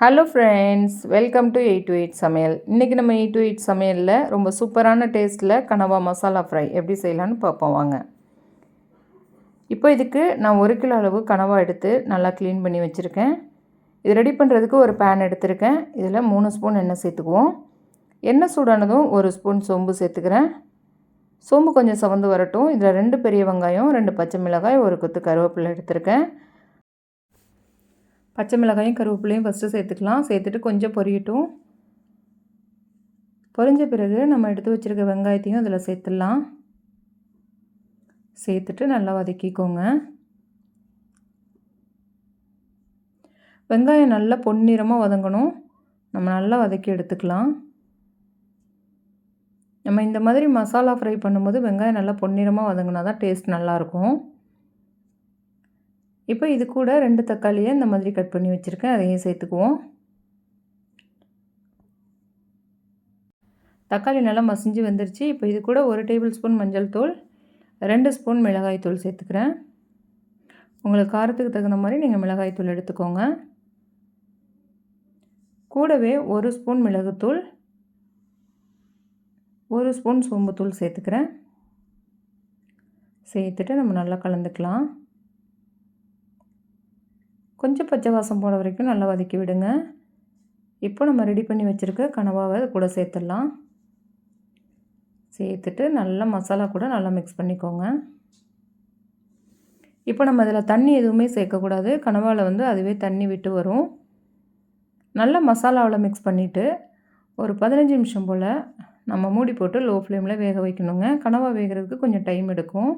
Hello friends, welcome to 828 சமையல். இன்றைக்கி நம்ம 828 சமையலில் ரொம்ப சூப்பரான டேஸ்ட்டில் கனவா மசாலா ஃப்ரை எப்படி செய்யலான்னு பார்ப்போம் வாங்க. இப்போ இதுக்கு நான் 1 கிலோ அளவு கனவா எடுத்து நல்லா க்ளீன் பண்ணி வச்சுருக்கேன். இது ரெடி பண்ணுறதுக்கு ஒரு பேன் எடுத்திருக்கேன். இதில் 3 ஸ்பூன் எண்ணெய் சேர்த்துக்குவோம். எண்ணெய் சூடானதும் 1 ஸ்பூன் சோம்பு சேர்த்துக்கிறேன். சோம்பு கொஞ்சம் சவந்து வரட்டும். இதில் 2 பெரிய வெங்காயம், 2 பச்சை மிளகாய், 1 கொத்து கருவேப்பிலை எடுத்திருக்கேன். பச்சை மிளகாயும் கருவேப்பிலையும் ஃபஸ்ட்டு சேர்த்துக்கலாம். சேர்த்துட்டு கொஞ்சம் பொரியட்டும். பொரிஞ்ச பிறகு நம்ம எடுத்து வச்சுருக்க வெங்காயத்தையும் அதில் சேர்த்துடலாம். சேர்த்துட்டு நல்லா வதக்கிக்கோங்க. வெங்காயம் நல்லா பொன்னிறமாக வதங்கணும். நம்ம நல்லா வதக்கி எடுத்துக்கலாம். நம்ம இந்த மாதிரி மசாலா ஃப்ரை பண்ணும்போது வெங்காயம் நல்லா பொன்னிறமாக வதங்கினா தான் டேஸ்ட் நல்லாயிருக்கும். இப்போ இது கூட 2 தக்காளியை இந்த மாதிரி கட் பண்ணி வச்சுருக்கேன். அதையும் சேர்த்துக்குவோம். தக்காளி நல்லா மசிஞ்சு வந்துருச்சு. இப்போ இது கூட 1 டேபிள் ஸ்பூன் மஞ்சள் தூள், 2 ஸ்பூன் மிளகாய் தூள் சேர்த்துக்கிறேன். உங்களுக்கு காரத்துக்கு தகுந்த மாதிரி நீங்கள் மிளகாய் தூள் எடுத்துக்கோங்க. கூடவே 1 ஸ்பூன் மிளகுத்தூள், 1 ஸ்பூன் சோம்புத்தூள் சேர்த்துக்கிறேன். சேர்த்துட்டு நம்ம நல்லா கலந்துக்கலாம். கொஞ்சம் பச்சை வாசம் போட வரைக்கும் நல்லா வதக்கி விடுங்க. இப்போ நம்ம ரெடி பண்ணி வச்சுருக்க கனவாவை கூட சேர்த்துடலாம். சேர்த்துட்டு நல்லா மசாலா கூட நல்லா மிக்ஸ் பண்ணிக்கோங்க. இப்போ நம்ம இதில் தண்ணி எதுவுமே சேர்க்கக்கூடாது. கனவாவில் அதுவே தண்ணி விட்டு வரும். நல்லா மசாலாவில் மிக்ஸ் பண்ணிவிட்டு ஒரு 15 நிமிஷம் போல் நம்ம மூடி போட்டு லோ ஃப்ளேமில் வேக வைக்கணுங்க. கனவா வேகிறதுக்கு கொஞ்சம் டைம் எடுக்கும்.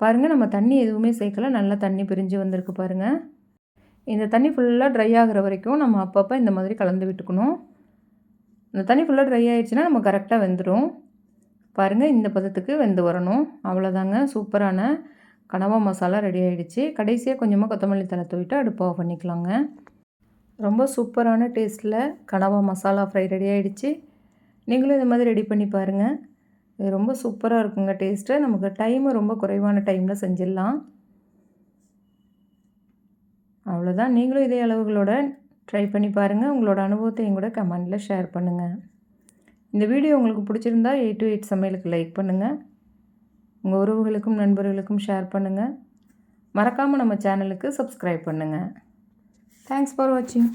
பாருங்கள், நம்ம தண்ணி எதுவுமே சேர்க்கல. நல்லா தண்ணி பிரிஞ்சு வந்திருக்கு பாருங்கள். இந்த தண்ணி ஃபுல்லாக ட்ரை ஆகிற வரைக்கும் நம்ம அப்பப்போ இந்த மாதிரி கலந்து விட்டுக்கணும். இந்த தண்ணி ஃபுல்லாக ட்ரை ஆகிடுச்சுன்னா நம்ம கரெக்டாக வெந்துடும். பாருங்கள், இந்த பதத்துக்கு வெந்து வரணும். அவ்வளோதாங்க, சூப்பரான கனவா மசாலா ரெடி ஆகிடுச்சு. கடைசியாக கொஞ்சமாக கொத்தமல்லி தழை தூவிட்டு அடுப்பு ஆஃப் பண்ணிக்கலாங்க. ரொம்ப சூப்பரான டேஸ்ட்டில் கனவா மசாலா ஃப்ரை ரெடி ஆகிடுச்சு. நீங்களும் இந்த மாதிரி ரெடி பண்ணி பாருங்கள். இது ரொம்ப சூப்பராக இருக்குங்க டேஸ்ட்டு. நமக்கு டைமும் ரொம்ப குறைவான டைமில் செஞ்சிடலாம். அவ்வளோதான். நீங்களும் இதே அளவுகளோட ட்ரை பண்ணி பாருங்கள். உங்களோட அனுபவத்தையும் கூட கமெண்டில் ஷேர் பண்ணுங்கள். இந்த வீடியோ உங்களுக்கு பிடிச்சிருந்தா 828 சமையலுக்கு லைக் பண்ணுங்கள். உங்கள் உறவுகளுக்கும் நண்பர்களுக்கும் ஷேர் பண்ணுங்கள். மறக்காமல் நம்ம சேனலுக்கு சப்ஸ்கிரைப் பண்ணுங்கள். தேங்க்ஸ் ஃபார் வாட்சிங்.